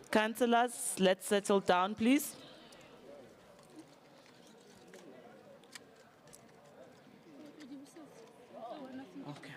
Councillors, let's settle down, please. Okay.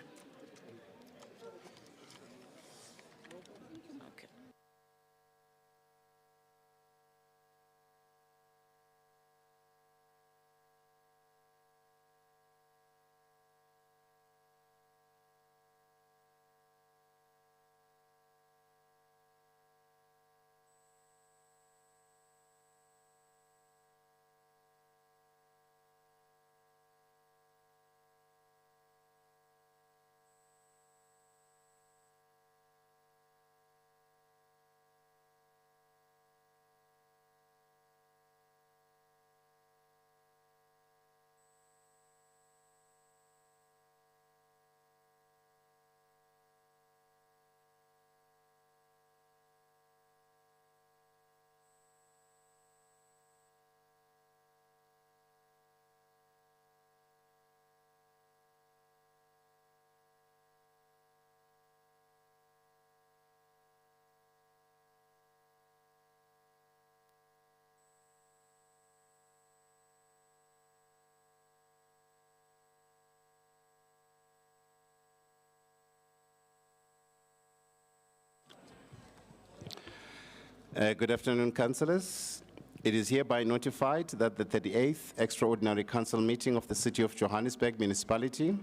Okay. Good afternoon, councillors. It is hereby notified that the 38th Extraordinary Council meeting of the City of Johannesburg Municipality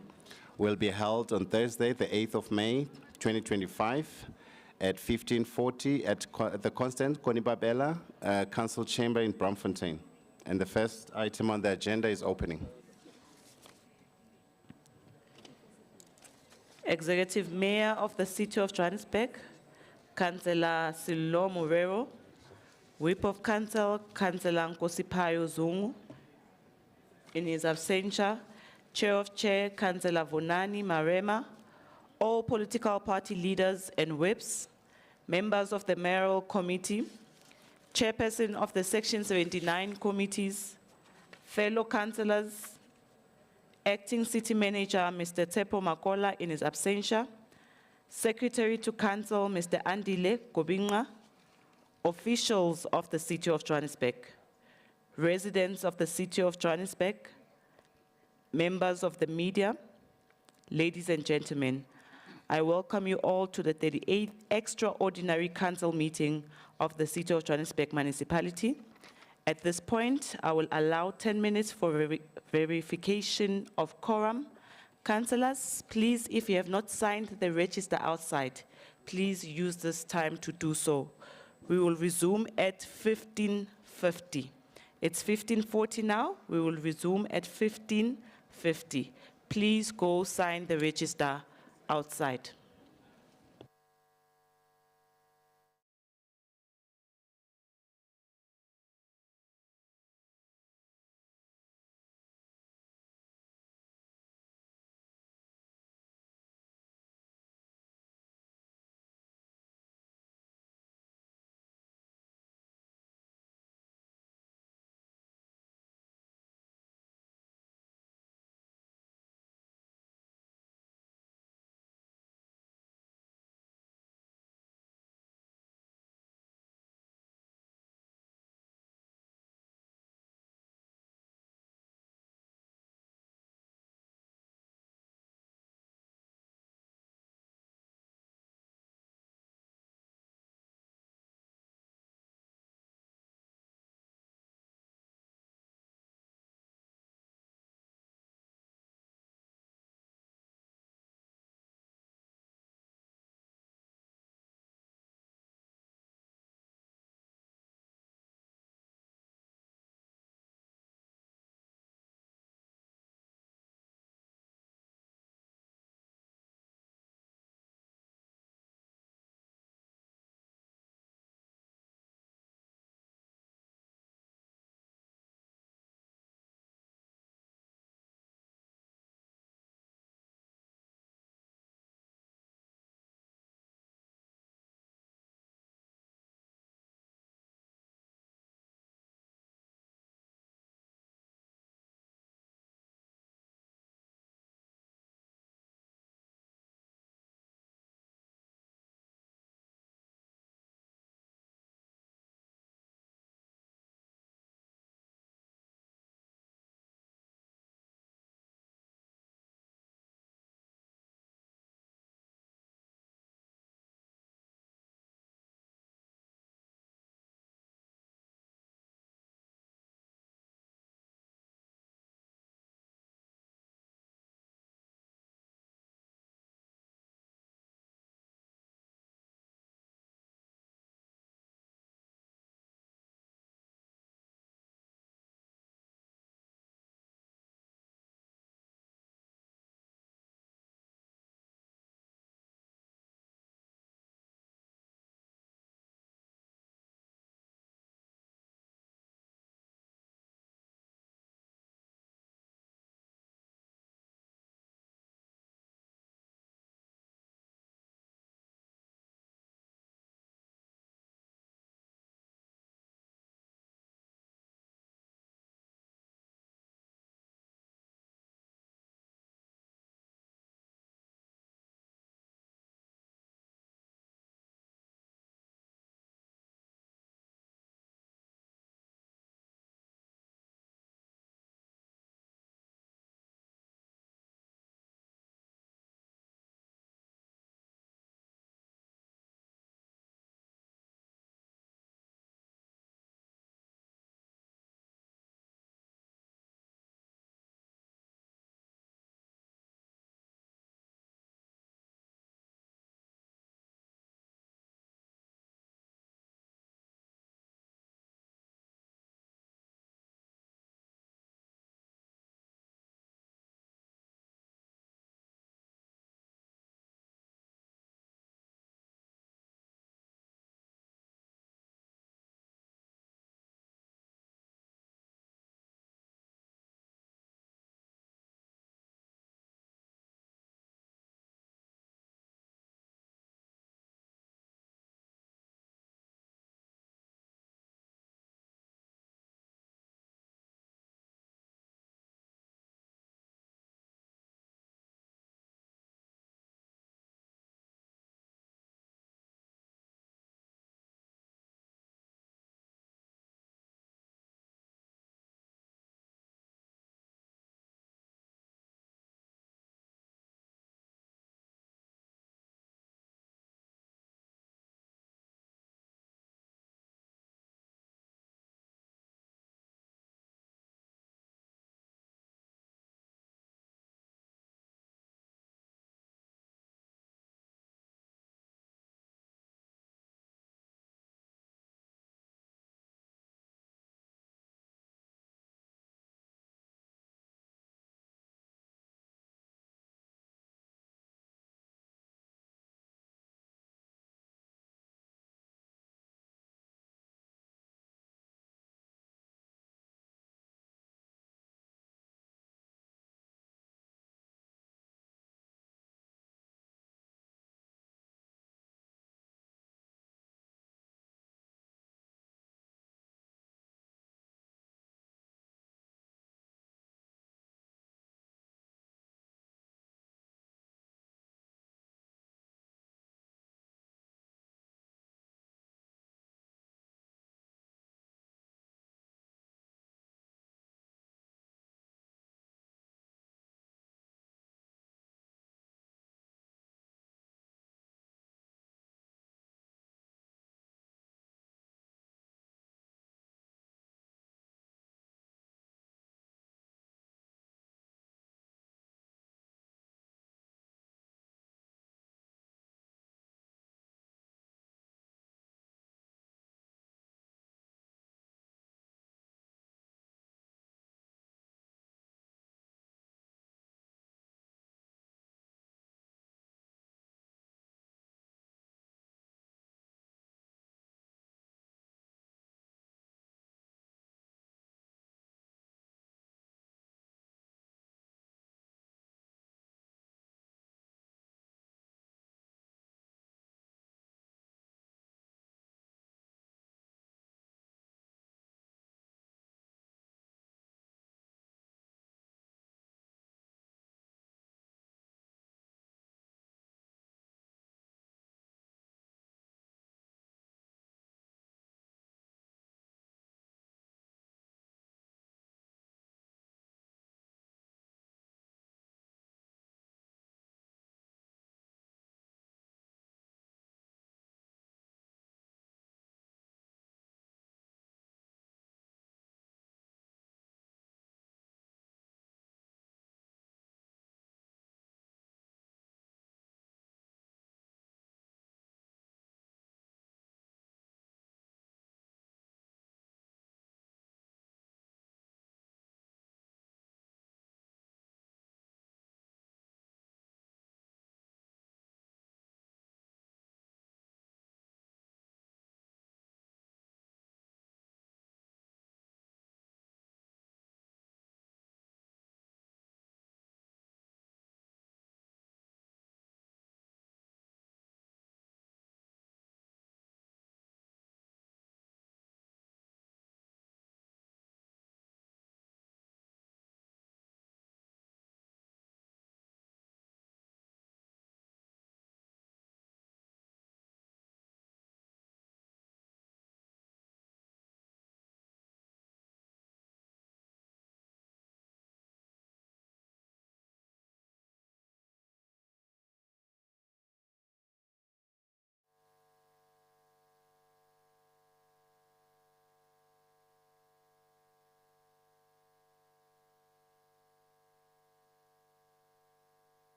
will be held on Thursday, the 8th of May, 2025, at 15:40 at the Constant Konibabela Council Chamber in Braamfontein. And the first item on the agenda is opening. Executive Mayor of the City of Johannesburg, Councillor Silo Morero, Whip of Council, Councillor Nkosipayo Zungu, in his absentia, Chair of Chair, Councillor Vonani Marema, all political party leaders and whips, members of the Mayoral Committee, Chairperson of the Section 79 committees, fellow councillors, Acting City Manager, Mr. Tepo Makola, in his absentia, Secretary to Council, Mr. Andile Gobinga, officials of the City of Johannesburg, residents of the City of Johannesburg, members of the media, ladies and gentlemen, I welcome you all to the 38th Extraordinary Council meeting of the City of Johannesburg Municipality. At this point, I will allow 10 minutes for verification of quorum. Councillors, please, if you have not signed the register outside, please use this time to do so. We will resume at 15:50. It's 15:40 now. We will resume at 15:50. Please go sign the register outside.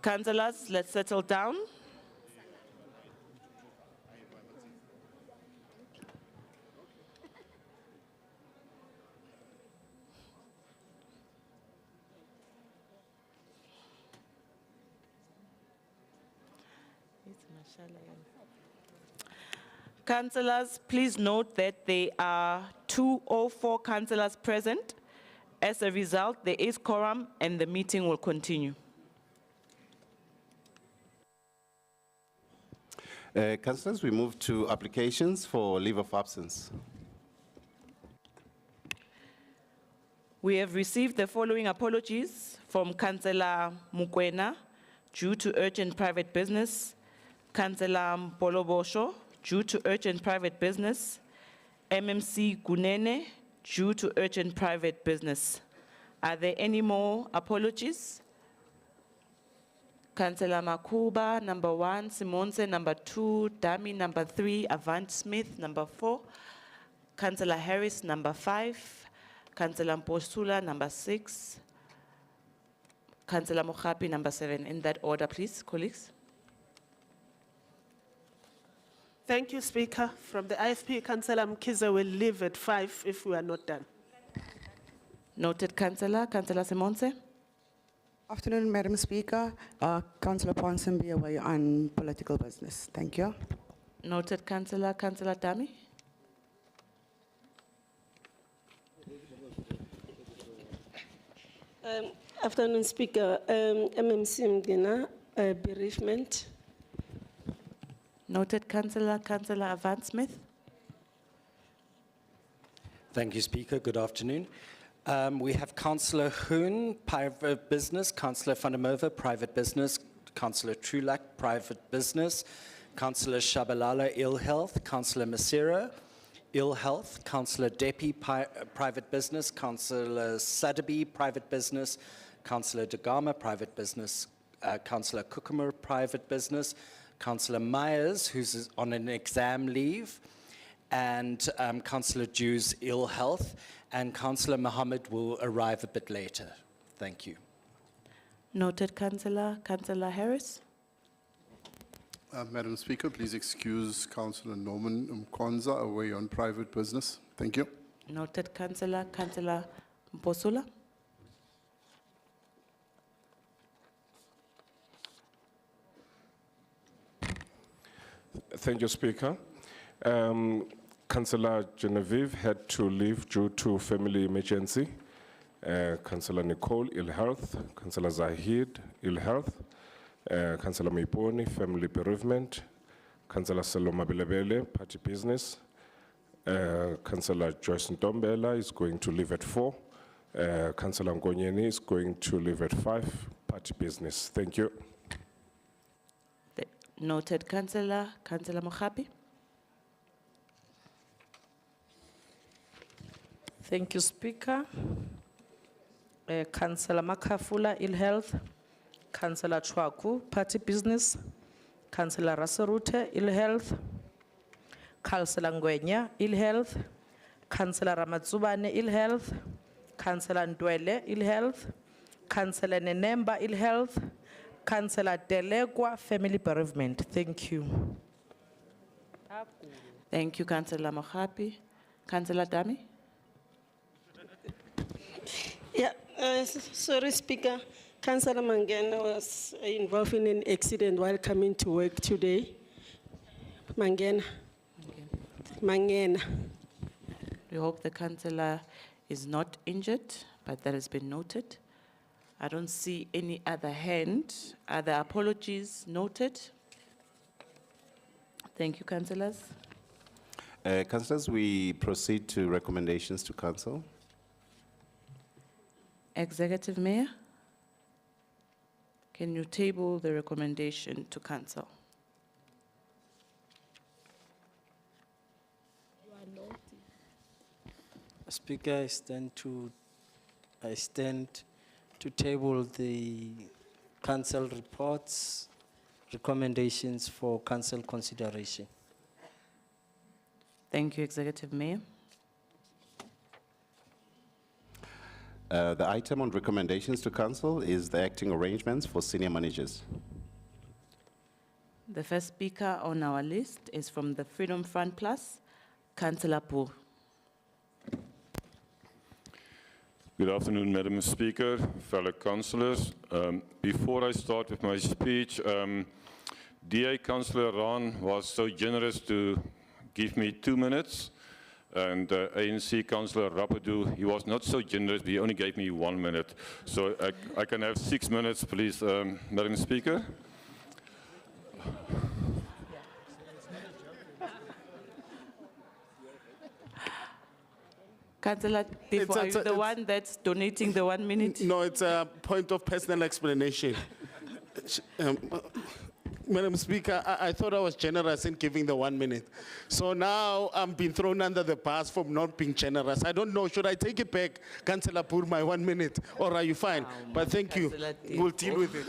Councillors, let's settle down. Councillors, please note that there are 204 councillors present. As a result, there is quorum and the meeting will continue. Councillors, we move to applications for leave of absence. We have received the following apologies from Councillor Mukwena due to urgent private business, Councillor Mbolobosho due to urgent private business, MMC Gunene due to urgent private business. Are there any more apologies? Councillor Makuba, number 1, Simonse, number 2, Dami, number 3, Avant Smith, number 4, Councillor Harris, number 5, Councillor Mposula, number 6, Councillor Mohapi, number 7. In that order, please, colleagues. Thank you, Speaker. From the IFP, Councillor Mkiza will leave at 5 if we are not done. Noted, Councillor. Councillor Simonse. Afternoon, Madam Speaker. Councillor Ponson be away on political business. Thank you. Noted, Councillor. Councillor Dami. Afternoon, Speaker. MMC Mgina, bereavement. Noted, Councillor. Councillor Avant Smith. Thank you, Speaker. Good afternoon. We have Councillor Hoon, private business, Councillor Vandermova, private business, Councillor Trulak, private business, Councillor Shabalala, ill health, Councillor Masira, ill health, Councillor Depi, private business, Councillor Sadabi, private business, Councillor Dagama, private business, Councillor Kukumar, private business, Councillor Myers, who's on an exam leave, and Councillor Jew's ill health, and Councillor Mohammed will arrive a bit later. Thank you. Noted, Councillor. Councillor Harris. Madam Speaker, please excuse Councillor Norman Mkwanza away on private business. Thank you. Noted, Councillor. Councillor Mposula. Thank you, Speaker. Councillor Genevieve had to leave due to family emergency. Councillor Nicole, ill health. Councillor Zahid, ill health. Councillor Miponi, family bereavement. Councillor Saloma Belebele, party business. Councillor Joyce Ntombela is going to leave at 4. Councillor Ngonyeni is going to leave at 5, party business. Thank you. Noted, Councillor. Councillor Mohapi. Thank you, Speaker. Councillor Makafula, ill health. Councillor Chwaku, party business. Councillor Rasarute, ill health. Councillor Ngwenya, ill health. Councillor Ramatsubane, ill health. Councillor Ndwele, ill health. Councillor Nenemba, ill health. Councillor Delegwa, family bereavement. Thank you. Thank you, Councillor Mohapi. Councillor Dami. Yeah, sorry, Speaker. Councillor Mangena was involved in an accident while coming to work today. Mangena. We hope the councillor is not injured, but that has been noted. I don't see any other hand. Other apologies noted. Thank you, councillors. Councillors, we proceed to recommendations to council. Executive Mayor, can you table the recommendation to council? Speaker, I stand to table the council reports, recommendations for council consideration. Thank you, Executive Mayor. The item on recommendations to council is the acting arrangements for senior managers. The first speaker on our list is from the Freedom Front Plus, Councillor Poo. Good afternoon, Madam Speaker, fellow councillors. Before I start with my speech, DA Councillor Ran was so generous to give me 2 minutes, and ANC Councillor Rapadou, he was not so generous, but he only gave me 1 minute. So I can have 6 minutes, please, Madam Speaker. Councillor Tifo, are you the one that's donating the 1 minute? No, it's a point of personal explanation. Madam Speaker, I thought I was generous in giving the 1 minute. So now I'm being thrown under the bus for not being generous. I don't know, should I take it back, Councillor Pur, my 1 minute, or are you fine? But thank you. We'll deal with it.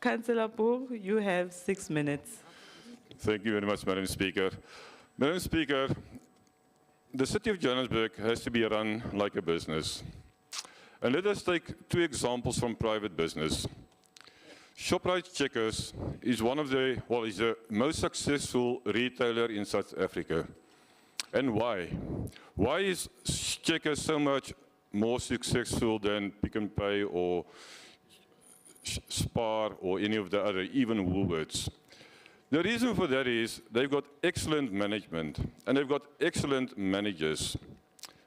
Councillor Poo, you have 6 minutes. Thank you very much, Madam Speaker. Madam Speaker, the city of Johannesburg has to be run like a business. And let us take 2 examples from private business. Shoprite Checkers is is the most successful retailer in South Africa. And why? Why is Checkers so much more successful than Pick n Pay or Spar or any of the other, even Woolworths? The reason for that is they've got excellent management and they've got excellent managers.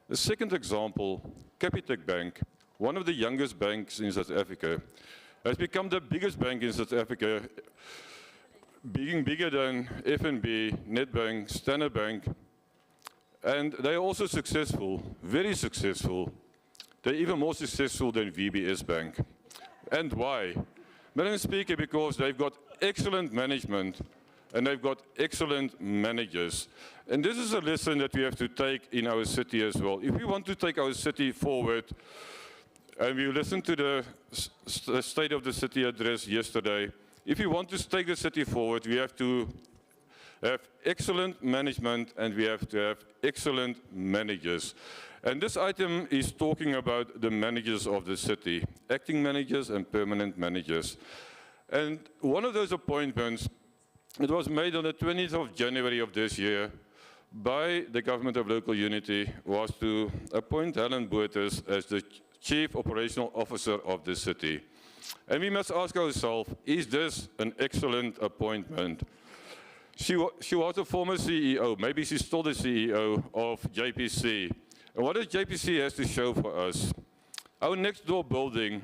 The second example, Capitec Bank, one of the youngest banks in South Africa, has become the biggest bank in South Africa, being bigger than FNB, Nedbank, Standard Bank, and they are also successful, very successful. They're even more successful than VBS Bank. And why? Madam Speaker, because they've got excellent management and they've got excellent managers. And this is a lesson that we have to take in our city as well. If we want to take our city forward, and we listened to the State of the City address yesterday, if we want to take the city forward, we have to have excellent management and we have to have excellent managers. And this item is talking about the managers of the city, acting managers and permanent managers. And one of those appointments, it was made on the 20th of January of this year by the Government of Local Unity, was to appoint Helen Botha as the Chief Operational Officer of the city. And we must ask ourselves, is this an excellent appointment? She was a former CEO, maybe she's still the CEO of JPC. And what does JPC has to show for us? Our next door building,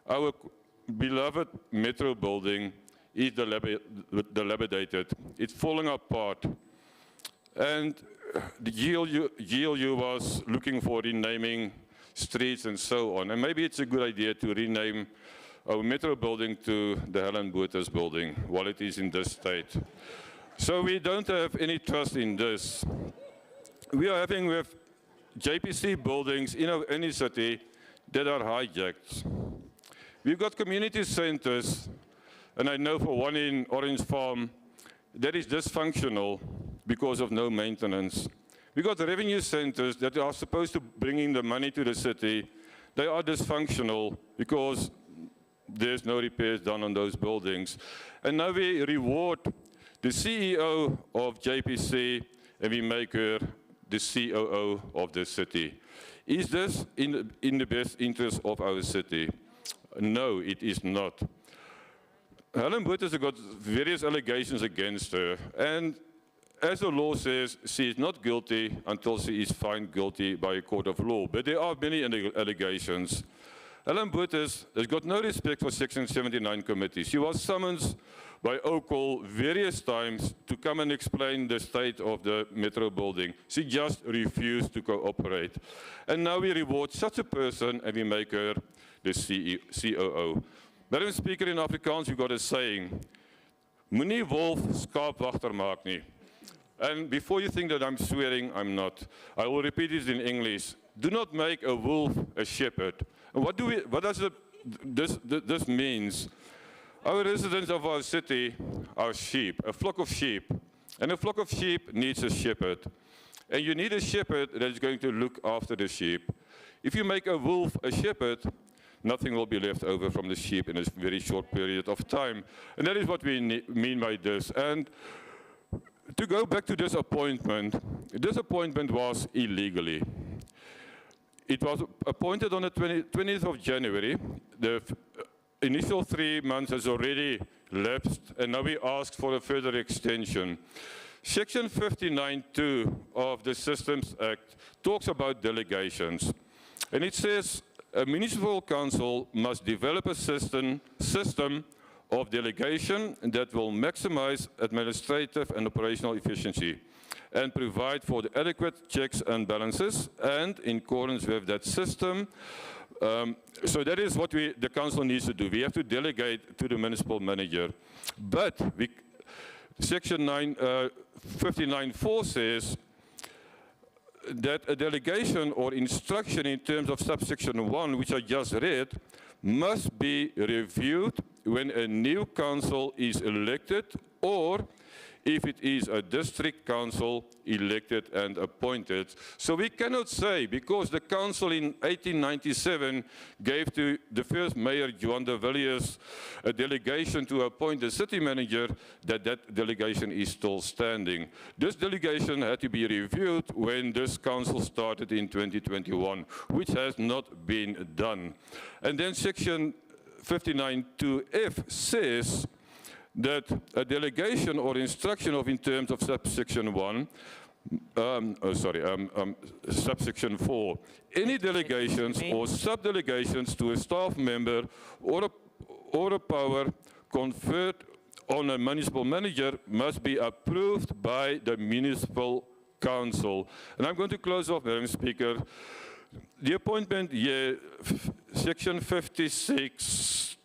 our beloved Metro building, is dilapidated. It's falling apart. And the GLU was looking for renaming streets and so on. And maybe it's a good idea to rename our Metro building to the Helen Botha building while it is in this state. So we don't have any trust in this. We are having with JPC buildings in any city that are hijacked. We've got community centers, and I know for one in Orange Farm, that is dysfunctional because of no maintenance. We've got revenue centers that are supposed to bring in the money to the city. They are dysfunctional because there's no repairs done on those buildings. And now we reward the CEO of JPC and we make her the COO of the city. Is this in the best interest of our city? No, it is not. Helen Botha has got various allegations against her, and as the law says, she is not guilty until she is found guilty by a court of law. But there are many allegations. Helen Botha has got no respect for Section 79 committee. She was summoned by OCOL various times to come and explain the state of the Metro building. She just refused to cooperate. And now we reward such a person and we make her the COO. Madam Speaker, in Afrikaans, we've got a saying, Moenie wolf skaapwagter maak nie. And before you think that I'm swearing, I'm not. I will repeat this in English. Do not make a wolf a shepherd. And what does this means? Our residents of our city are sheep, a flock of sheep. And a flock of sheep needs a shepherd. And you need a shepherd that is going to look after the sheep. If you make a wolf a shepherd, nothing will be left over from the sheep in a very short period of time. And that is what we mean by this. And to go back to this appointment was illegally. It was appointed on the 20th of January. The initial 3 months has already lapsed, and now we ask for a further extension. Section 59.2 of the Systems Act talks about delegations. And it says a municipal council must develop a system of delegation that will maximize administrative and operational efficiency and provide for the adequate checks and balances, and in accordance with that system. So that is what the council needs to do. We have to delegate to the municipal manager. But Section 59.4 says that a delegation or instruction in terms of subsection 1, which I just read, must be reviewed when a new council is elected, or if it is a district council elected and appointed. So we cannot say, because the council in 1897 gave to the first mayor, Johan de Villiers, a delegation to appoint the city manager, that that delegation is still standing. This delegation had to be reviewed when this council started in 2021, which has not been done. And then section 59.2F says that a delegation or instruction of in terms of subsection 1, subsection 4, any delegations or sub-delegations to a staff member or a power conferred on a municipal manager must be approved by the municipal council. And I'm going to close off, Madam Speaker. The appointment here, section 56,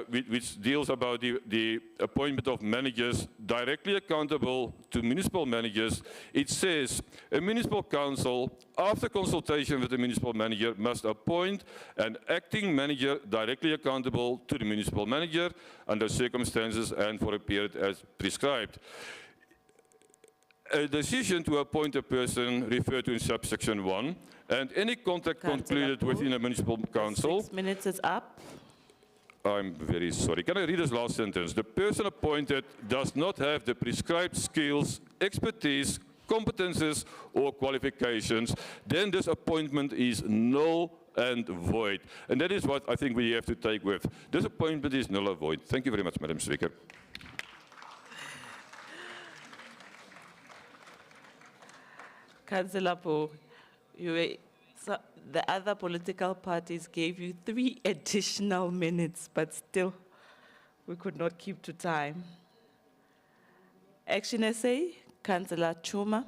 which deals about the appointment of managers directly accountable to municipal managers, it says a municipal council, after consultation with the municipal manager, must appoint an acting manager directly accountable to the municipal manager under circumstances and for a period as prescribed. A decision to appoint a person referred to in subsection 1 and any contract concluded within a municipal council. 6 minutes is up. I'm very sorry. Can I read this last sentence? The person appointed does not have the prescribed skills, expertise, competences, or qualifications. Then this appointment is null and void. And that is what I think we have to take with. This appointment is null and void. Thank you very much, Madam Speaker. Councillor Po, the other political parties gave you 3 additional minutes, but still, we could not keep to time. Action SA, Councillor Chuma.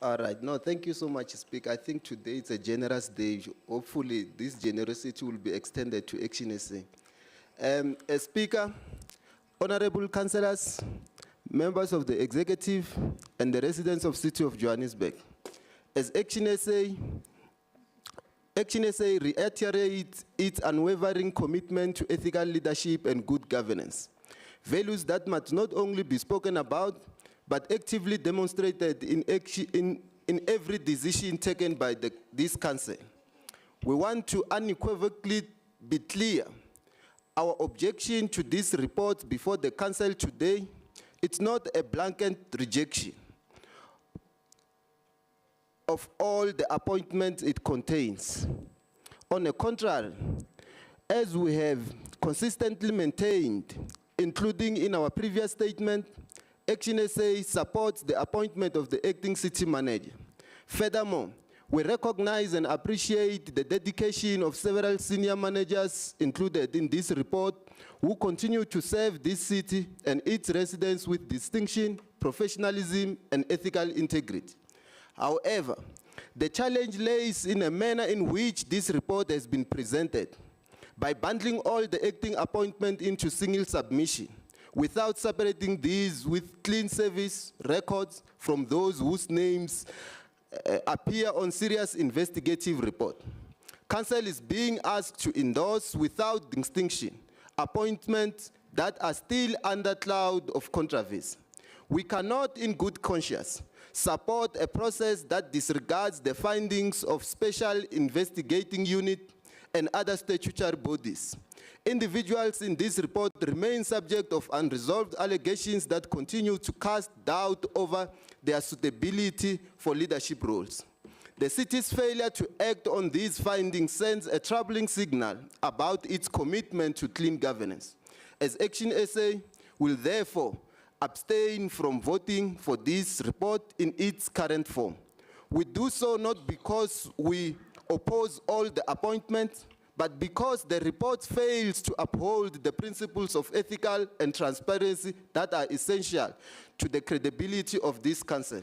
All right. No, thank you so much, Speaker. I think today it's a generous day. Hopefully, this generosity will be extended to Action SA. Speaker, honorable councillors, members of the executive, and the residents of City of Johannesburg, as Action SA reiterates its unwavering commitment to ethical leadership and good governance, values that must not only be spoken about, but actively demonstrated in every decision taken by this council. We want to unequivocally be clear. Our objection to this report before the council today, it's not a blanket rejection of all the appointments it contains. On the contrary, as we have consistently maintained, including in our previous statement, Action SA supports the appointment of the acting city manager. Furthermore, we recognize and appreciate the dedication of several senior managers included in this report who continue to serve this city and its residents with distinction, professionalism, and ethical integrity. However, the challenge lays in a manner in which this report has been presented, by bundling all the acting appointment into single submission, without separating these with clean service records from those whose names appear on serious investigative report. Council is being asked to endorse without distinction appointments that are still under cloud of controversy. We cannot, in good conscience, support a process that disregards the findings of special investigating unit and other statutory bodies. Individuals in this report remain subject of unresolved allegations that continue to cast doubt over their suitability for leadership roles. The city's failure to act on these findings sends a troubling signal about its commitment to clean governance. As Action SA will therefore abstain from voting for this report in its current form. We do so not because we oppose all the appointments, but because the report fails to uphold the principles of ethical and transparency that are essential to the credibility of this council.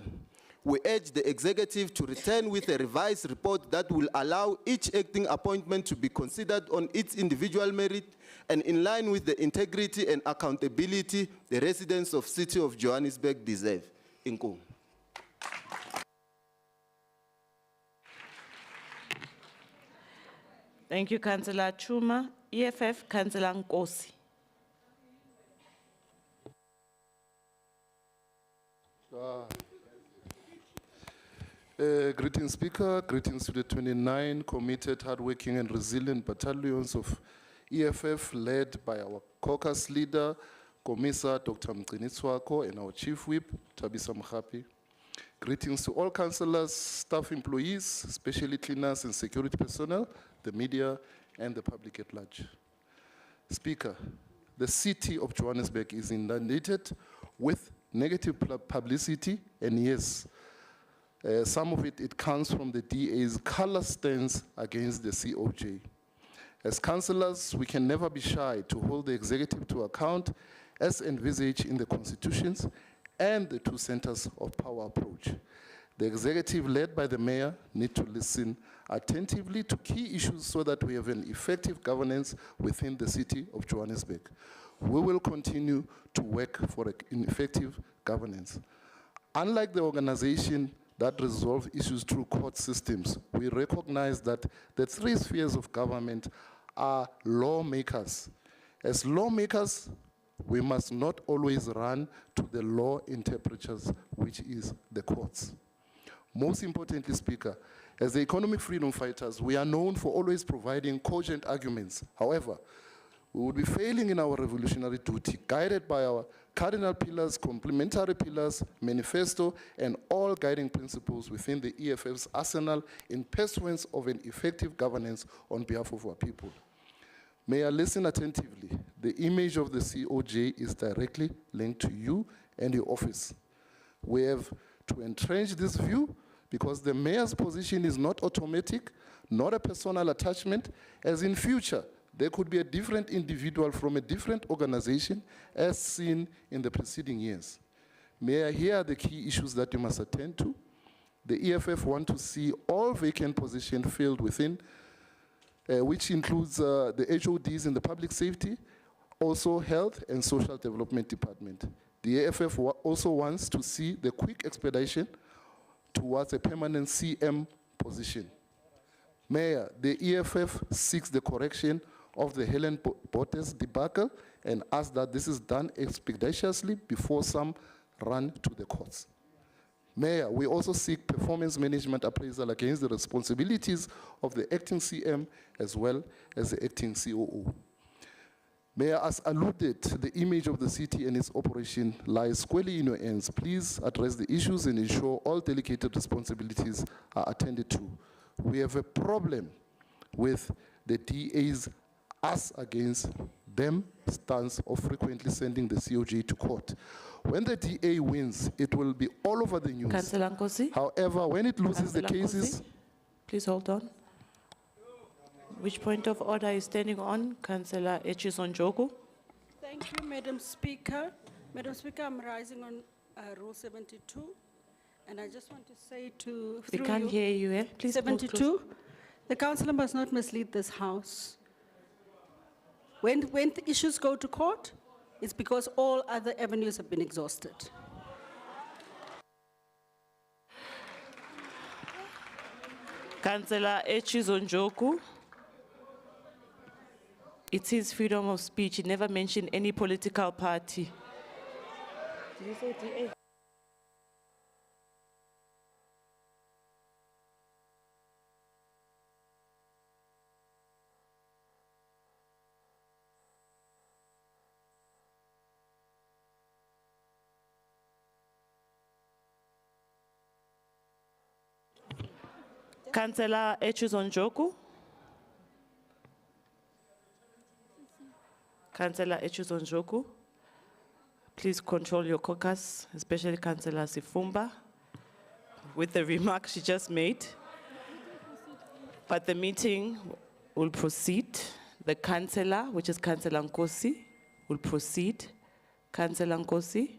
We urge the executive to return with a revised report that will allow each acting appointment to be considered on its individual merit and in line with the integrity and accountability the residents of City of Johannesburg deserve. Inko. Thank you, Councillor Chuma. EFF, Councillor Nkosi. Greetings, Speaker. Greetings to the 29 committed, hardworking, and resilient battalions of EFF, led by our caucus leader, Commissar Dr. Mcinitswako, and our Chief Whip, Tabisa Mkhapi. Greetings to all councillors, staff employees, especially cleaners and security personnel, the media, and the public at large. Speaker, the City of Johannesburg is inundated with negative publicity, and yes, some of it comes from the DA's color stance against the COJ. As councillors, we can never be shy to hold the executive to account as envisaged in the constitutions and the two centers of power approach. The executive, led by the mayor, need to listen attentively to key issues so that we have an effective governance within the City of Johannesburg. We will continue to work for an effective governance. Unlike the organization that resolve issues through court systems, we recognize that the three spheres of government are lawmakers. As lawmakers, we must not always run to the law interpreters, which is the courts. Most importantly, Speaker, as the economic freedom fighters, we are known for always providing cogent arguments. However, we would be failing in our revolutionary duty, guided by our cardinal pillars, complementary pillars, manifesto, and all guiding principles within the EFF's arsenal in pursuance of an effective governance on behalf of our people. May I listen attentively. The image of the COJ is directly linked to you and your office. We have to entrench this view because the mayor's position is not automatic, not a personal attachment, as in future, there could be a different individual from a different organization as seen in the preceding years. Mayor, here are the key issues that you must attend to. The EFF want to see all vacant positions filled within, which includes the HODs in the public safety, also health and social development department. The EFF also wants to see the quick expedition towards a permanent CM position. Mayor, the EFF seeks the correction of the Helen Botes debacle and asks that this is done expeditiously before some run to the courts. Mayor, we also seek performance management appraisal against the responsibilities of the acting CM as well as the acting COO. Mayor, as alluded, the image of the city and its operation lies squarely in your hands. Please address the issues and ensure all delegated responsibilities are attended to. We have a problem with the DA's us against them stance of frequently sending the COJ to court. When the DA wins, it will be all over the news. Councillor Nkosi. However, when it loses the Councillor cases... Nkosi, please hold on. Which point of order are you standing on? Councillor Echizonjoku. Thank you, Madam Speaker. Madam Speaker, I'm rising on Rule 72, and I just want to say to... We can't hear you, eh? Please move 72, the councillor must not mislead this House. When the issues go to court, it's because all other avenues have been exhausted. Councillor Echizonjoku. It is freedom of speech. He never mentioned any political party. Did you say DA? Councillor Echuzonjoku. Councillor Echuzonjoku. Please control your caucus, especially Councillor Sifumba, with the remarks she just made. But the meeting will proceed. The councillor, which is Councillor Nkosi, will proceed. Councillor Nkosi,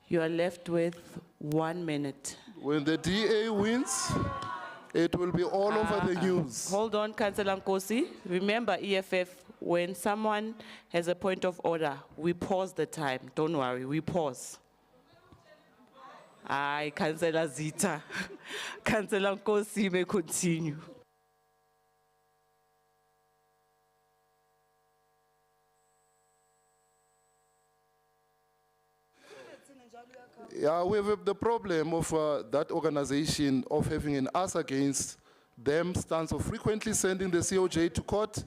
you are left with 1 minute. When the DA wins, it will be all over the news. Hold on, Councillor Nkosi. Remember, EFF, when someone has a point of order, we pause the time. Don't worry, we pause. Aye, Councillor Zita. Councillor Nkosi may continue. Yeah, we have the problem of that organization of having an us against them stance of frequently sending the COJ to court.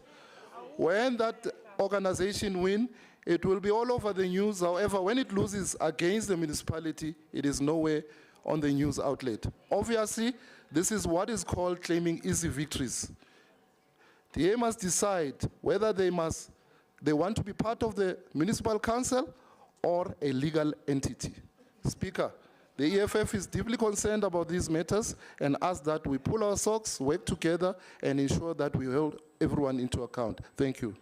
When that organization win, it will be all over the news. However, when it loses against the municipality, it is nowhere on the news outlet. Obviously, this is what is called claiming easy victories. The DA must decide whether they want to be part of the municipal council or a legal entity. Speaker, the EFF is deeply concerned about these matters and asks that we pull our socks, work together, and ensure that we hold everyone into account. Thank you.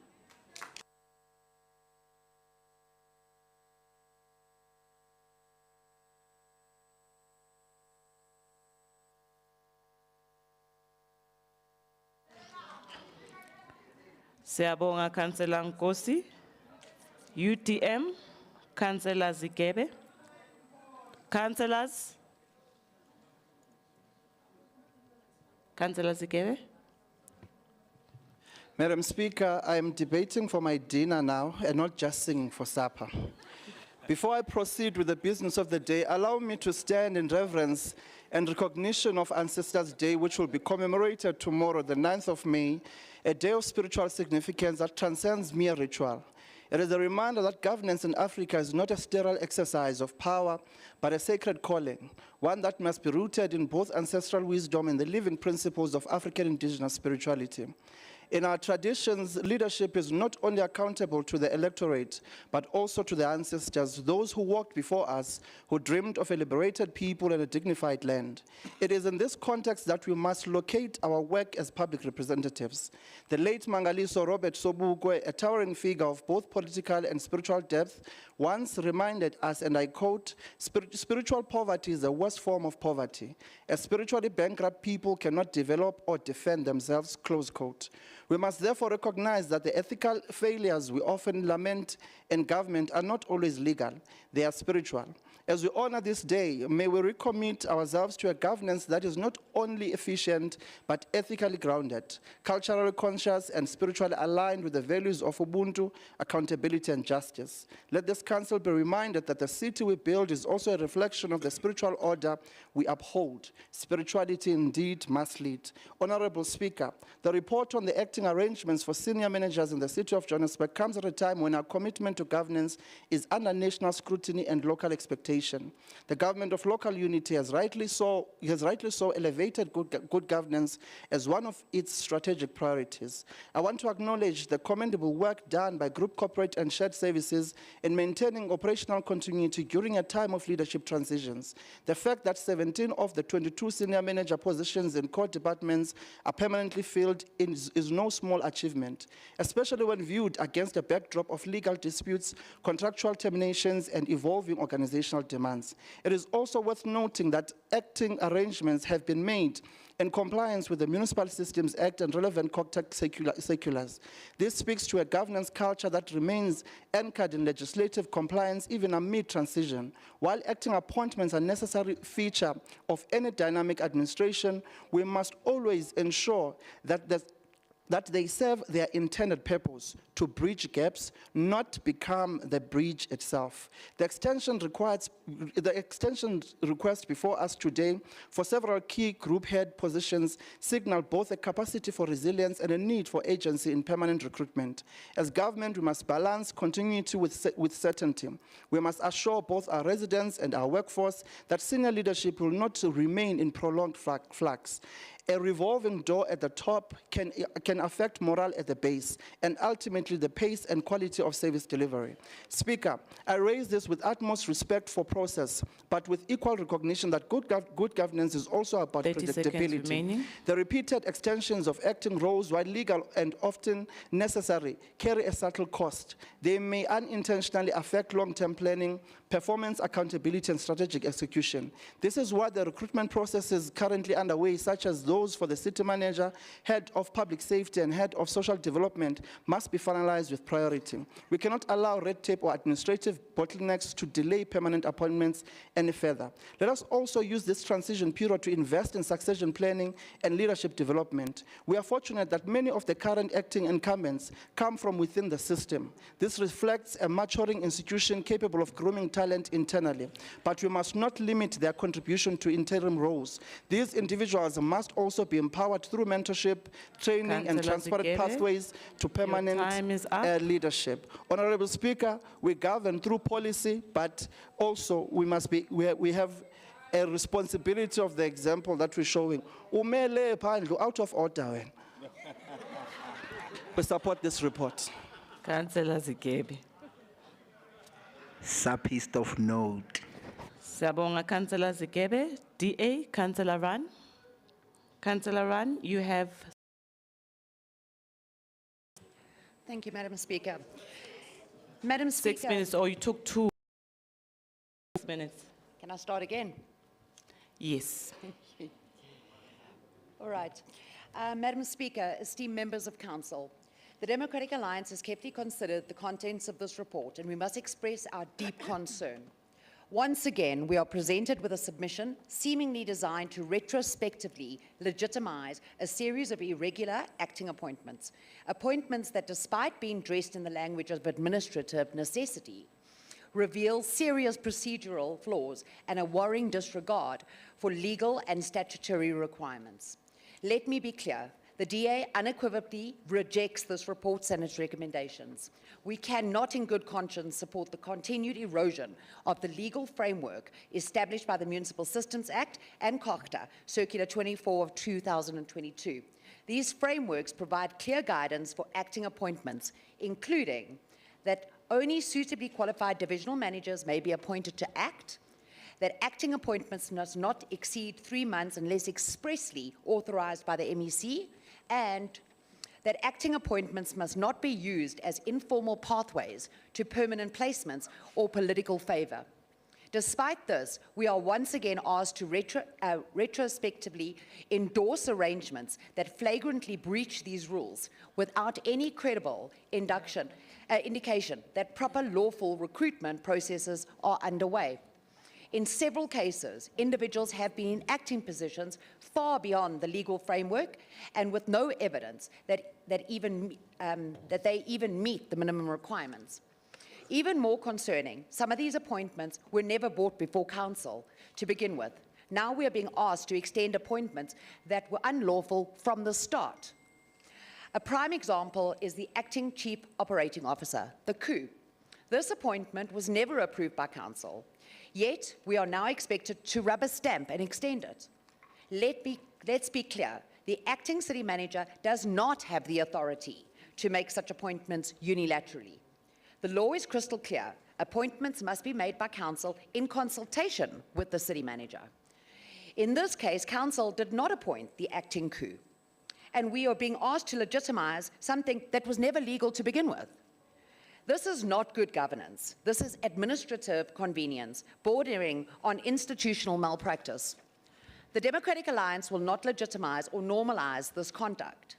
Siyabonga Councillor Nkosi. UTM, Councillor Zikebe. Councillors? Councillor Zikebe? Madam Speaker, I am debating for my dinner now and not just singing for supper. Before I proceed with the business of the day, allow me to stand in reverence and recognition of Ancestors' Day, which will be commemorated tomorrow, the 9th of May, a day of spiritual significance that transcends mere ritual. It is a reminder that governance in Africa is not a sterile exercise of power, but a sacred calling, one that must be rooted in both ancestral wisdom and the living principles of African indigenous spirituality. In our traditions, leadership is not only accountable to the electorate, but also to the ancestors, those who walked before us, who dreamed of a liberated people and a dignified land. It is in this context that we must locate our work as public representatives. The late Mangaliso Robert Sobukwe, a towering figure of both political and spiritual depth, once reminded us, and I quote, "Spiritual poverty is the worst form of poverty. A spiritually bankrupt people cannot develop or defend themselves," close quote. We must therefore recognize that the ethical failures we often lament in government are not always legal, they are spiritual. As we honor this day, may we recommit ourselves to a governance that is not only efficient, but ethically grounded, culturally conscious, and spiritually aligned with the values of Ubuntu, accountability, and justice. Let this council be reminded that the city we build is also a reflection of the spiritual order we uphold. Spirituality indeed must lead. Honorable Speaker, the report on the acting arrangements for senior managers in the city of Johannesburg comes at a time when our commitment to governance is under national scrutiny and local expectation. The government of local unity has rightly so elevated good governance as one of its strategic priorities. I want to acknowledge the commendable work done by group corporate and shared services in maintaining operational continuity during a time of leadership transitions. The fact that 17 of the 22 senior manager positions in core departments are permanently filled is no small achievement, especially when viewed against a backdrop of legal disputes, contractual terminations, and evolving organizational demands. It is also worth noting that acting arrangements have been made in compliance with the Municipal Systems Act and relevant COGTAC circulars. This speaks to a governance culture that remains anchored in legislative compliance even amid transition. While acting appointments are a necessary feature of any dynamic administration, we must always ensure that the that they serve their intended purpose to bridge gaps, not become the bridge itself. The extension request before us today for several key group head positions signal both a capacity for resilience and a need for agency in permanent recruitment. As government, we must balance continuity with certainty. We must assure both our residents and our workforce that senior leadership will not remain in prolonged flux. A revolving door at the top can affect morale at the base and ultimately the pace and quality of service delivery. Speaker, I raise this with utmost respect for process, but with equal recognition that good governance is also about 30 seconds predictability. remaining. The repeated extensions of acting roles, while legal and often necessary, carry a subtle cost. They may unintentionally affect long-term planning, performance accountability, and strategic execution. This is why the recruitment processes currently underway, such as those for the city manager, head of public safety, and head of social development, must be finalized with priority. We cannot allow red tape or administrative bottlenecks to delay permanent appointments any further. Let us also use this transition period to invest in succession planning and leadership development. We are fortunate that many of the current acting incumbents come from within the system. This reflects a maturing institution capable of grooming talent internally, but we must not limit their contribution to interim roles. These individuals must also be empowered through mentorship, training, and Councillor transparent Zikebe, pathways to permanent time is up. leadership. Honorable Speaker, we govern through policy, but also we have a responsibility of the example that we're showing. Umele phandle, out of order. Wena. We support this report. Councillor Zikebe. Sapist of note. Siyabonga Councillor Zikebe. DA, Councillor Run. Councillor Run, you have. Thank you, Madam Speaker. Madam Speaker. 6 minutes, or you took 2 minutes. Can I start again? Yes. All right. Madam Speaker, esteemed members of council, the Democratic Alliance has carefully considered the contents of this report, and we must express our deep concern. Once again, we are presented with a submission seemingly designed to retrospectively legitimize a series of irregular acting appointments, appointments that, despite being dressed in the language of administrative necessity, reveal serious procedural flaws and a worrying disregard for legal and statutory requirements. Let me be clear. The DA unequivocally rejects this report and its recommendations. We cannot in good conscience support the continued erosion of the legal framework established by the Municipal Systems Act and COCTA, Circular 24 of 2022. These frameworks provide clear guidance for acting appointments, including that only suitably qualified divisional managers may be appointed to act, that acting appointments must not exceed 3 months unless expressly authorized by the MEC, and that acting appointments must not be used as informal pathways to permanent placements or political favor. Despite this, we are once again asked to retrospectively endorse arrangements that flagrantly breach these rules without any credible indication that proper lawful recruitment processes are underway. In several cases, individuals have been in acting positions far beyond the legal framework and with no evidence that they even meet the minimum requirements. Even more concerning, some of these appointments were never brought before council to begin with. Now we are being asked to extend appointments that were unlawful from the start. A prime example is the Acting Chief Operating Officer, the COO. This appointment was never approved by council. Yet, we are now expected to rubber stamp and extend it. Let's be clear, the acting city manager does not have the authority to make such appointments unilaterally. The law is crystal clear. Appointments must be made by council in consultation with the city manager. In this case, council did not appoint the acting COO, and we are being asked to legitimize something that was never legal to begin with. This is not good governance. This is administrative convenience, bordering on institutional malpractice. The Democratic Alliance will not legitimize or normalize this conduct.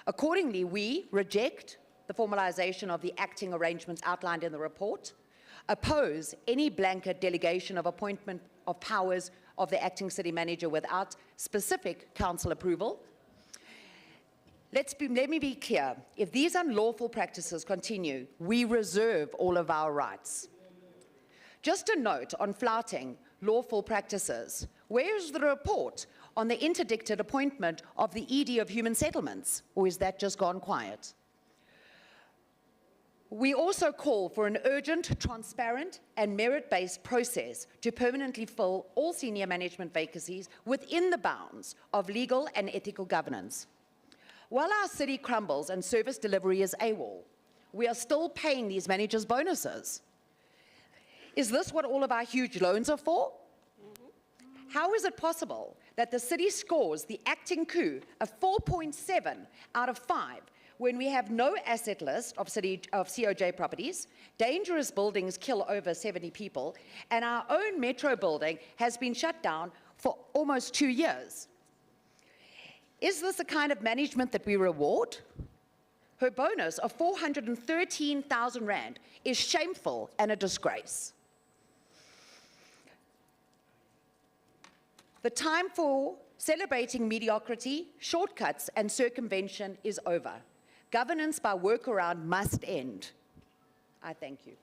Accordingly, we reject the formalization of the acting arrangements outlined in the report, oppose any blanket delegation of appointment of powers of the acting city manager without specific council approval, Let me be clear. If these unlawful practices continue, we reserve all of our rights. Just a note on flouting lawful practices. Where is the report on the interdicted appointment of the ED of Human Settlements? Or is that just gone quiet? We also call for an urgent, transparent, and merit-based process to permanently fill all senior management vacancies within the bounds of legal and ethical governance. While our city crumbles and service delivery is AWOL, we are still paying these managers bonuses. Is this what all of our huge loans are for? How is it possible that the city scores the acting coup a 4.7 out of 5 when we have no asset list of COJ properties, dangerous buildings kill over 70 people, and our own metro building has been shut down for almost 2 years? Is this the kind of management that we reward? Her bonus of 413,000 rand is shameful and a disgrace. The time for celebrating mediocrity, shortcuts, and circumvention is over. Governance by workaround must end. I thank you.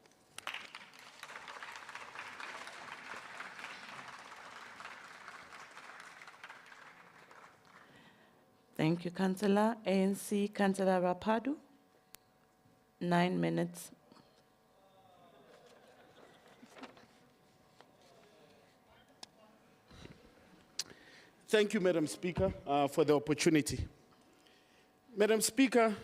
Thank you, Councillor. ANC, Councillor Rapadu. 9 minutes. Thank you, Madam Speaker, for the opportunity. Madam Speaker,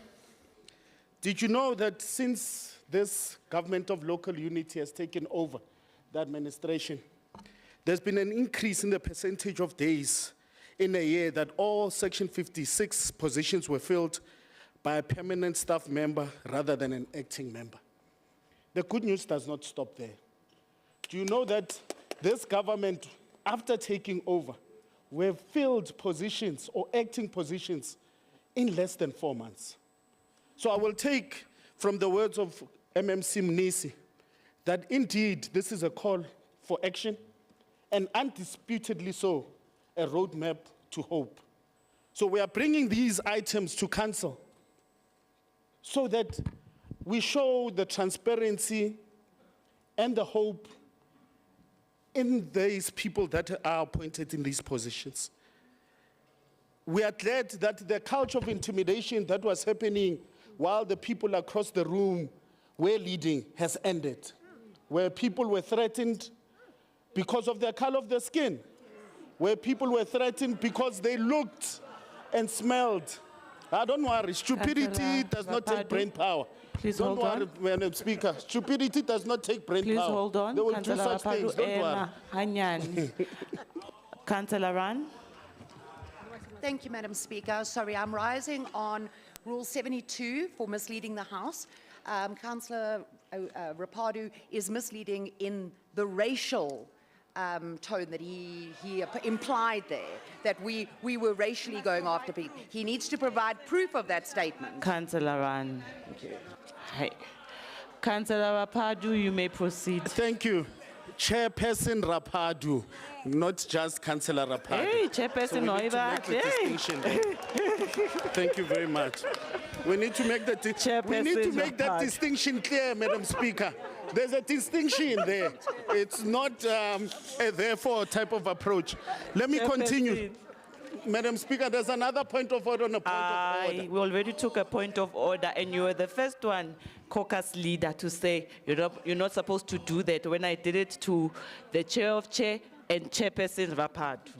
did you know that since this government of local unity has taken over the administration, there's been an increase in the percentage of days in a year that all Section 56 positions were filled by a permanent staff member rather than an acting member? The good news does not stop there. Do you know that this government, after taking over, we've filled positions or acting positions in less than 4 months? So I will take from the words of MMC Mnisi that indeed this is a call for action, and undisputedly so, a roadmap to hope. So we are bringing these items to council so that we show the transparency and the hope in these people that are appointed in these positions. We are glad that the culture of intimidation that was happening while the people across the room were leading has ended, where people were threatened because of their color of their skin, where people were threatened because they looked and smelled. Don't worry, stupidity does not take brain power. Please Don't hold worry, Madam Speaker. Stupidity does not take brain Please power. hold on. They will do Councillor such things, don't worry. Rapadu, Hanyani. Councillor Ran. Thank you, Madam Speaker. Sorry, I'm rising on Rule 72 for misleading the House. Councillor Rapadu is misleading in the racial tone that he implied there, that we were racially going after people. He needs to provide proof of that statement. Councillor Ran. Thank you. Hey. Councillor Rapadu, you may proceed. Thank you. Chairperson Rapadu, not just Councillor Rapadu. Hey, Chairperson So we need to Noiva. make the Hey. distinction there. Thank you very much. We need to make that Rapadu. distinction clear, Madam Speaker. There's a distinction there. It's not a therefore type of approach. Let me continue. Madam Speaker, there's another point of order on a point of order. We already took a point of order, and you were the first one, caucus leader, to say you're not supposed to do that when I did it to the chair of chair and Chairperson Rapadu.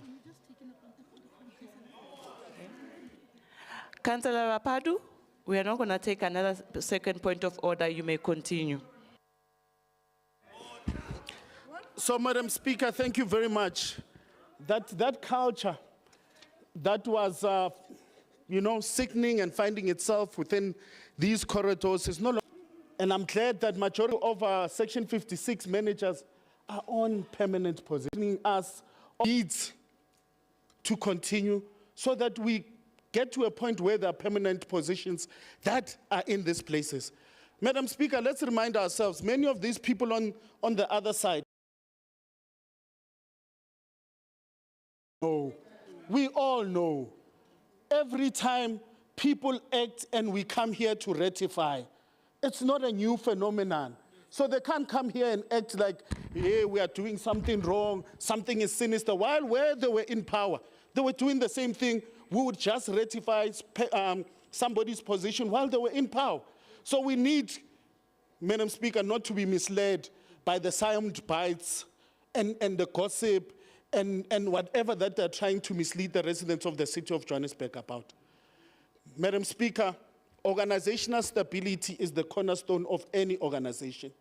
Councillor Rapadu, we are not going to take another second point of order. You may continue. So, Madam Speaker, thank you very much. That culture that was, sickening and finding itself within these corridors is no longer. And I'm glad that majority of our Section 56 managers are on permanent positioning us needs to continue so that we get to a point where there are permanent positions that are in these places. Madam Speaker, let's remind ourselves, many of these people on the other side, we all know every time people act and we come here to ratify. It's not a new phenomenon. So they can't come here and act like, hey, we are doing something wrong, something is sinister. While where they were in power, they were doing the same thing. We would just ratify somebody's position while they were in power. So we need, Madam Speaker, not to be misled by the sound bites and the gossip and whatever that they're trying to mislead the residents of the city of Johannesburg about. Madam Speaker, organizational stability is the cornerstone of any organization.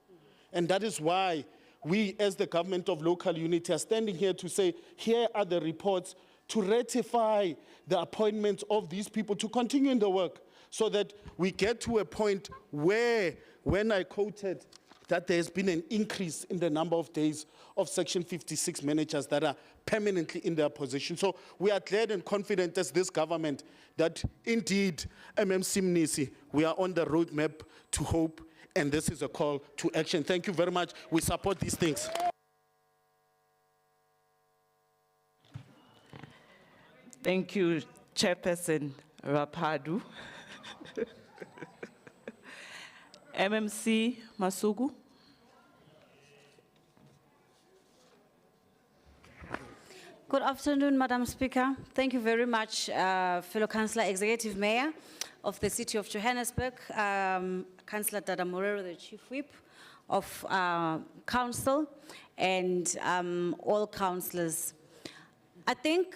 And that is why we, as the government of local unity, are standing here to say, here are the reports to ratify the appointments of these people to continue in the work so that we get to a point where, when I quoted that there's been an increase in the number of days of Section 56 managers that are permanently in their position. So we are glad and confident as this government that indeed, MMC Mnisi, we are on the roadmap to hope, and this is a call to action. Thank you very much. We support these things. Thank you, Chairperson Rapadu. MMC Masugu. Good afternoon, Madam Speaker. Thank you very much, fellow Councillor, Executive Mayor of the City of Johannesburg, Councillor Dada Morero, the Chief Whip of Council, and all councillors. I think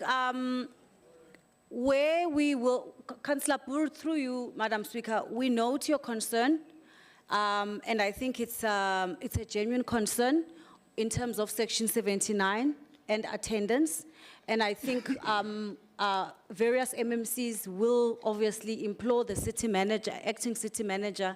where we will, Councillor Pur, through you, Madam Speaker, we note your concern, and I think it's a genuine concern in terms of Section 79 and attendance. And I think various MMCs will obviously implore the city manager, acting city manager,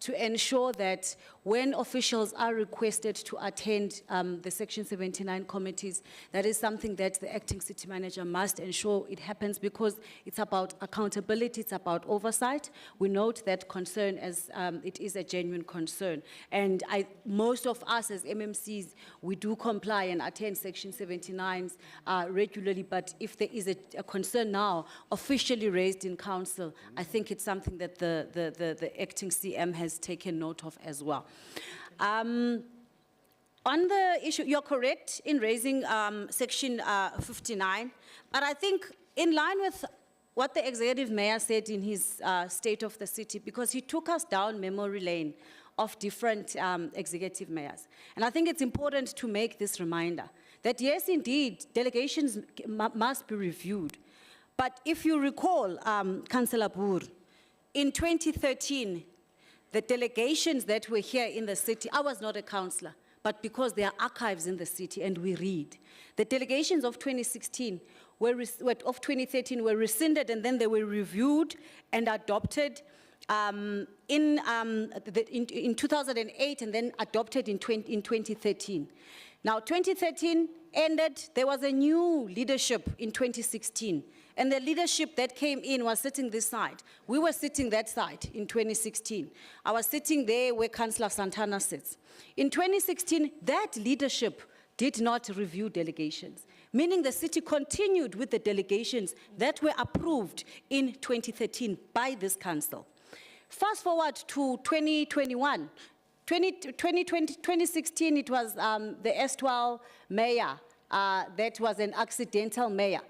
to ensure that when officials are requested to attend the Section 79 committees, that is something that the acting city manager must ensure it happens, because it's about accountability, it's about oversight. We note that concern as it is a genuine concern. And most of us as MMCs, we do comply and attend Section 79s regularly, but if there is a concern now officially raised in council, I think it's something that the acting CM has taken note of as well. On the issue, you're correct in raising Section 59, but I think in line with what the executive mayor said in his State of the City, because he took us down memory lane of different executive mayors. And I think it's important to make this reminder that yes, indeed, delegations must be reviewed. But if you recall, Councillor Boer, in 2013, the delegations that were here in the city, I was not a councillor, but because there are archives in the city and we read. The delegations of 2016 of 2013 were rescinded, and then they were reviewed and adopted in 2008 and then adopted in 2013. Now 2013 ended, there was a new leadership in 2016. And the leadership that came in was sitting this side. We were sitting that side in 2016. I was sitting there where Councillor Santana sits. In 2016, that leadership did not review delegations, meaning the city continued with the delegations that were approved in 2013 by this council. Fast forward to 2021. 2016, it was the erstwhile mayor that was an accidental mayor.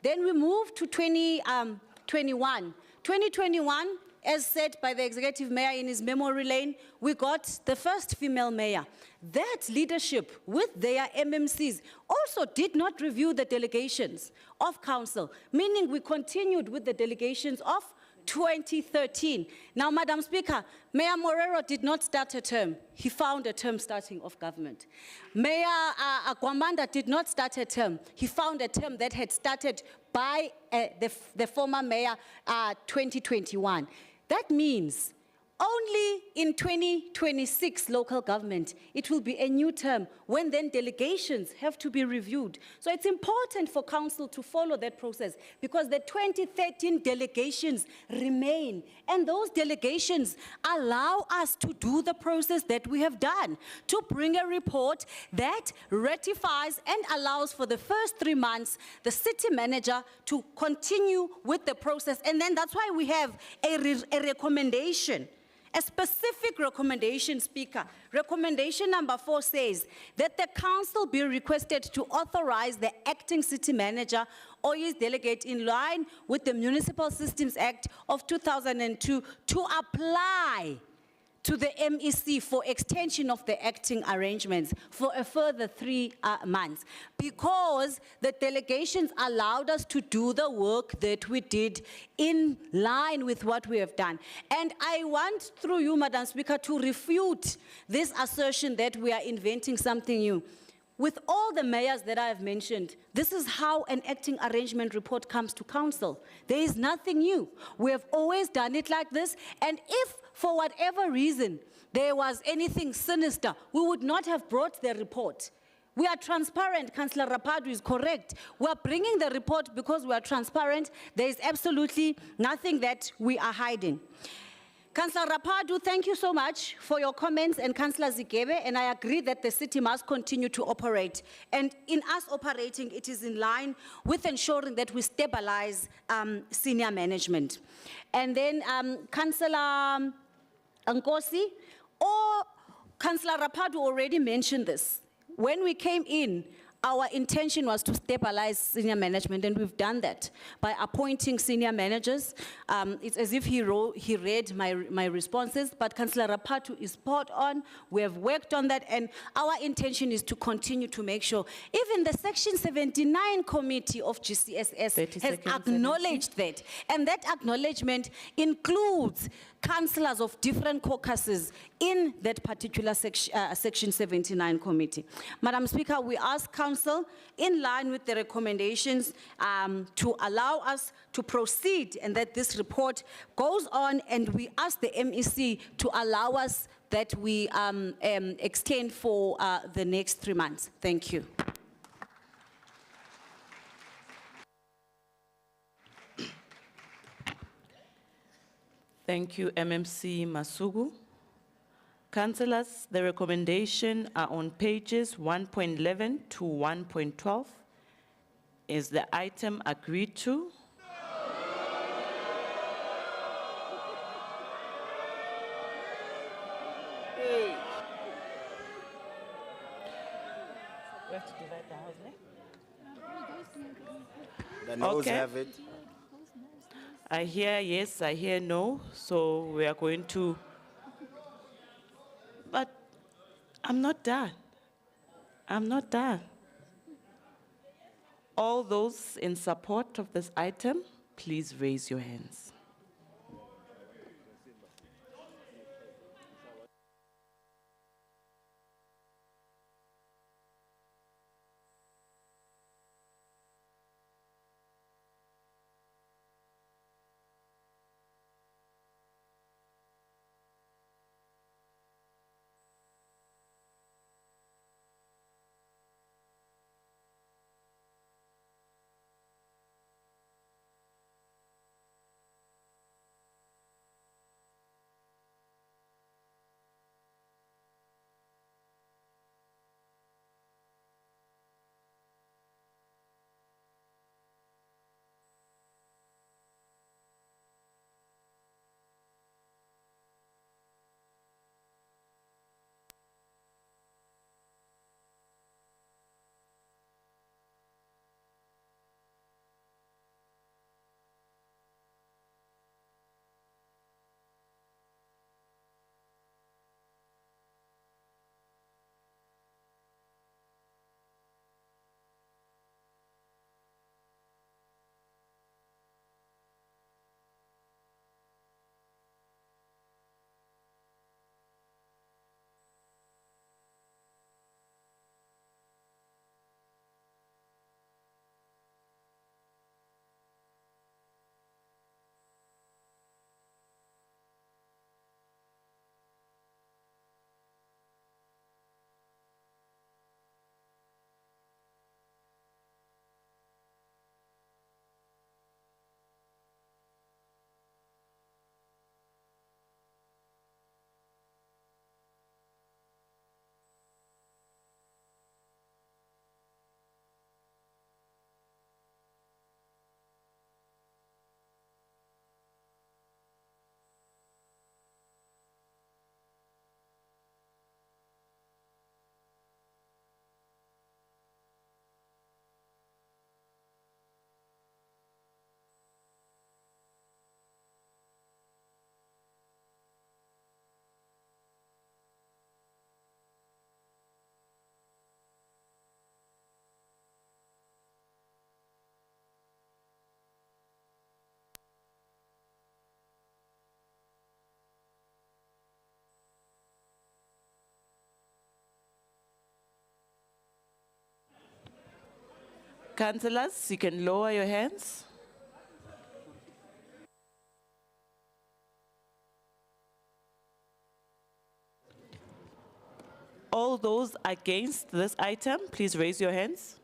Then we moved to 2021. 2021, as said by the executive mayor in his memory lane, we got the first female mayor. That leadership with their MMCs also did not review the delegations of council, meaning we continued with the delegations of 2013. Now, Madam Speaker, Mayor Morero did not start a term. He found a term starting of government. Mayor Gwamanda did not start a term. He found a term that had started by the former mayor 2021. That means only only in 2026 local government, it will be a new term when then delegations have to be reviewed. So it's important for council to follow that process because the 2013 delegations remain. And those delegations allow us to do the process that we have done, to bring a report that ratifies and allows for the first 3 months the city manager to continue with the process. And then that's why we have a recommendation, a specific recommendation, Speaker. Recommendation number 4 says that the council be requested to authorize the acting city manager or his delegate in line with the Municipal Systems Act of 2002 to apply to the MEC for extension of the acting arrangements for a further 3 months, because the delegations allowed us to do the work that we did in line with what we have done. And I want, through you, Madam Speaker, to refute this assertion that we are inventing something new. With all the mayors that I have mentioned, this is how an acting arrangement report comes to council. There is nothing new. We have always done it like this, and if for whatever reason there was anything sinister, we would not have brought the report. We are transparent. Councillor Rapadu is correct. We are bringing the report because we are transparent. There is absolutely nothing that we are hiding. Councillor Rapadu, thank you so much for your comments, and Councillor Zigebe, and I agree that the city must continue to operate. And in us operating, it is in line with ensuring that we stabilize senior management. And then Councillor Nkosi, or Councillor Rapadu already mentioned this. When we came in, our intention was to stabilize senior management, and we've done that by appointing senior managers. It's as if he read my responses, but Councillor Rapatu is spot on. We have worked on that, and our intention is to continue to make sure. Even the Section 79 Committee of GCSS has acknowledged that, and that acknowledgement includes councillors of different caucuses in that particular Section 79 committee. Madam Speaker, we ask Council, in line with the recommendations, to allow us to proceed, and that this report goes on, and we ask the MEC to allow us that we extend for the next 3 months. Thank you. Thank you, MMC Masugu. Councillors, the recommendation are on pages 1.11 to 1.12. Is the item agreed to? We have to divide the house, The noes Okay. have it. I hear yes, I hear no, so we are going to, but I'm not done. I'm not done. All those in support of this item, please raise your hands. Councillors, you can lower your hands. All those against this item, please raise your hands.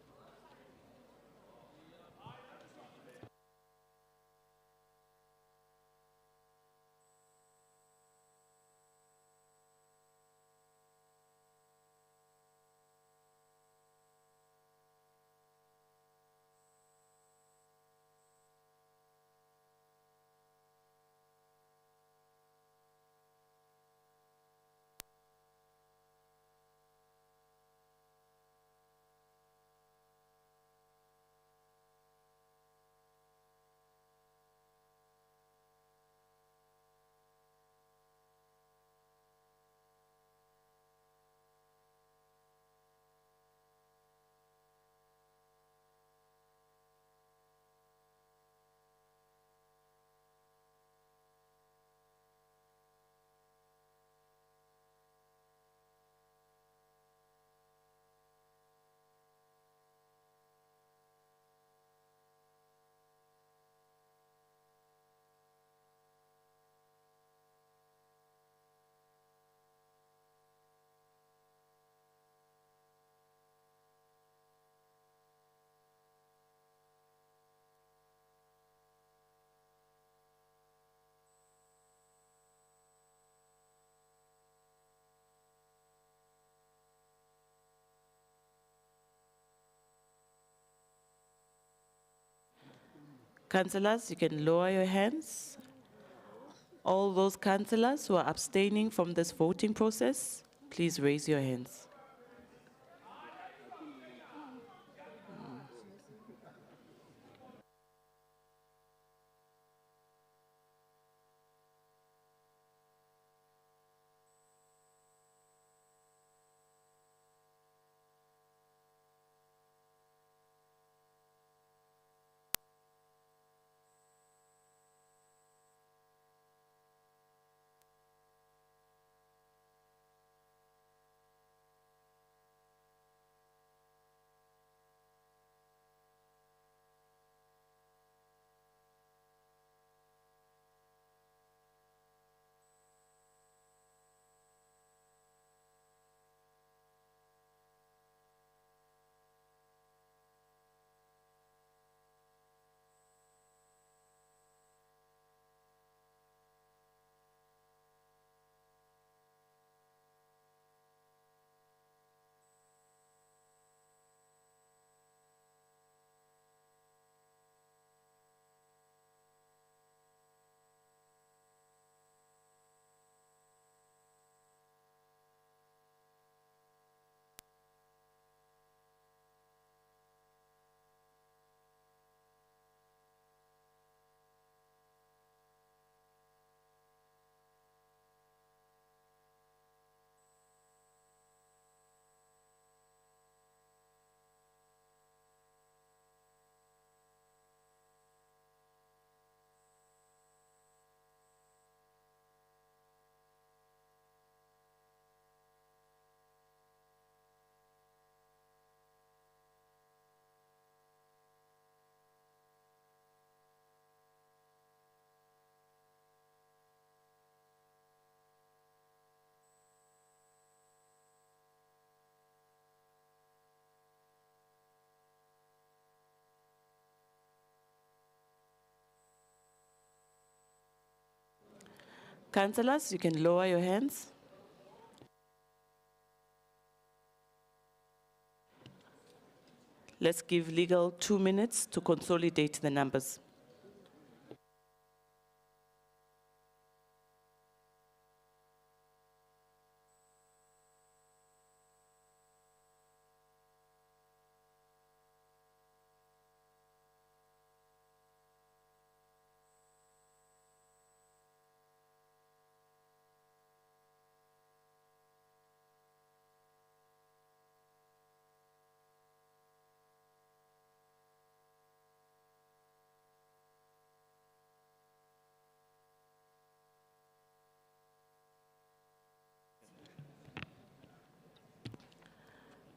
Councillors, you can lower your hands. All those councillors who are abstaining from this voting process, please raise your hands. Councillors, you can lower your hands. Let's give legal 2 minutes to consolidate the numbers.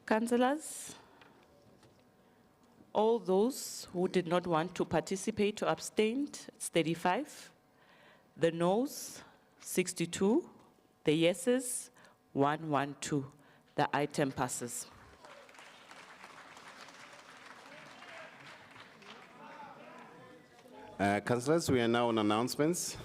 Councillors, All those who did not want to participate or abstained, it's 35. The noes, 62. The yeses, 112. The item passes. Councillors, we are now on announcements.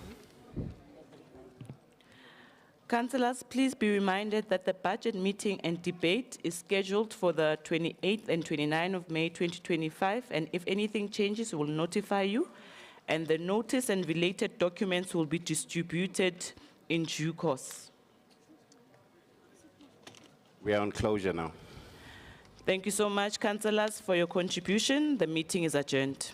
Councillors, please be reminded that the budget meeting and debate is scheduled for the 28th and 29th of May 2025, and if anything changes, we will notify you, and the notice and related documents will be distributed in due course. We are on closure now. Thank you so much, councillors, for your contribution. The meeting is adjourned.